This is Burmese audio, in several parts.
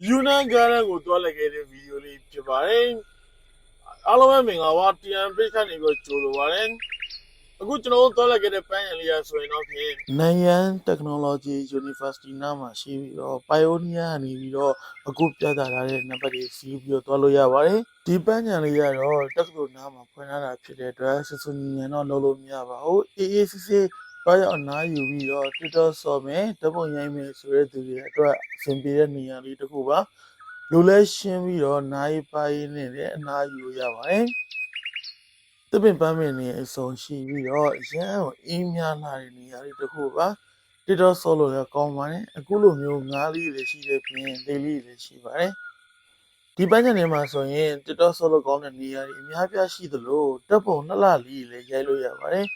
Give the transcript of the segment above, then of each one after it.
ယူနန်ဂါရန်ကိုတွားလိုက်ခဲ့တဲ့ဗီဒီယိုလေးဖြစ်ပါတယ်အားလုံးပဲမင်္ဂလာပါတန်ပိတ်ခတ်နေပြီးကြိုလိုပါတယ်အခုကျွန်တော်တို့တွားလိုက်ခဲ့တဲ့ပန်းရံလေးရဆိုရင်တော့ဖြင့်နိုင်ရန် Technology University နားမှာရှိပြီးတော့ Pioneer နေပြီးတော့အခုပြသထားတဲ့နံပါတ်တွေစီးပြီးတော့တွားလို့ရပါတယ်ဒီပန်းရံလေးရတော့တက္ကသိုလ်နားမှာဖွင့်ထားတာဖြစ်တဲ့အတွက်စစွန်ညံတော့လုပ်လို့မရပါဘူးအေးအေးဆေးဆေးဘာရောက်အနားယူပြီးတော့ Twitter ဆော်မယ်ဓာတ်ပုံရိုက်မယ်ဆိုတဲ့သူတွေအတွက်အဆင်ပြေတဲ့နေရာလေးတစ်ခုပါလူလဲရှင်းပြီးတော့နိုင်ပိုင်းနဲ့လည်းအနားယူရပါတယ်တပင်ပန်းမင်းနေအစုံရှိပြီးတော့ရန်ကိုအင်းများလာတဲ့နေရာလေးတစ်ခုပါTwitter ဆော်လို့လည်းကောင်းပါတယ်အခုလိုမျိုးငားလေးလည်းရှိတဲ့ပြင်လေးလေးလည်းရှိပါတယ်ဒီပန်းချန်ထဲမှာဆိုရင် TikTok ဆော့လို့ကောင်းတဲ့နေရာတွေအများပြားရှိသလိုတပ်ပုံနှစ်လလေးလည်းရိုက်လို့ရပါတယ်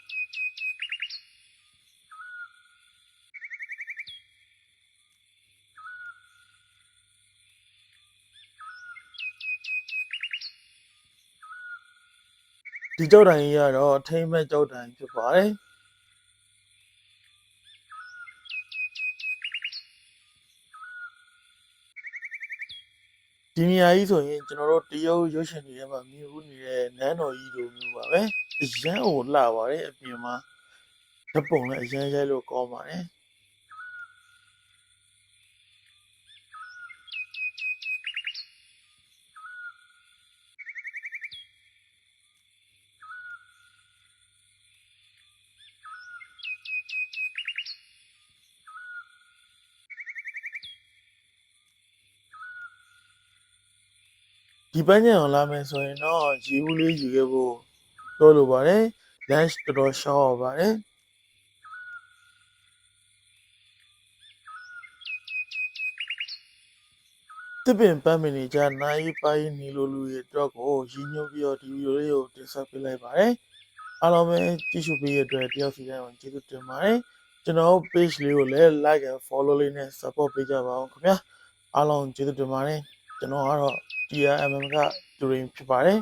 ဒီကြောက်တိုင်ကြီးကတော့ထိမ့်မဲ့ကြောက်တိုင်ဖြစ်ပါတယ်ဒီနေရာကြီးဆိုရင်ကျွန်တော်တို့တရုတ်ရုပ်ရှင်တွေထဲမှာမြင်ဦးနေတဲ့နန်းတော်ကြီးလိုမျိုးပါပဲအရန်ကိုလှပါတယ်အပြင်မှာဓာတ်ပုံလည်းအရန်ရိုက်လို့ကောင်းပါတယ်ဒီပန်းချံကိုလာမယ်ဆိုရင်တော့ရေဘူးလေးယူခဲ့ဖို့ပြောလိုပါတယ် lunch တော်တော်ရှောက်ရပါတယ်တပင်ပန်းမင်းနေကြနိုင်ပိုင်းနေလိုလူရဲ့အတွက်ကိုရည်ညွှန်းပြီးတော့ဒီဗီဒီယိုလေးကိုတင်ဆက်ပေးလိုက်ပါတယ်အားလုံးပဲကြည့်ရှုပေးရတဲ့အတွက်တယောက်စီတိုင်းကိုကျေးဇူးတင်ပါတယ်ကျွန်တော် page လေးကိုလည်း like and follow လေးနဲ့ support ပေးကြပါအောင်ခင်ဗျာအားလုံးကျေးဇူးတင်ပါတယ်ကျွန်တော်ကတော့ TRMM ကတူရင်ဖြစ်ပါတယ်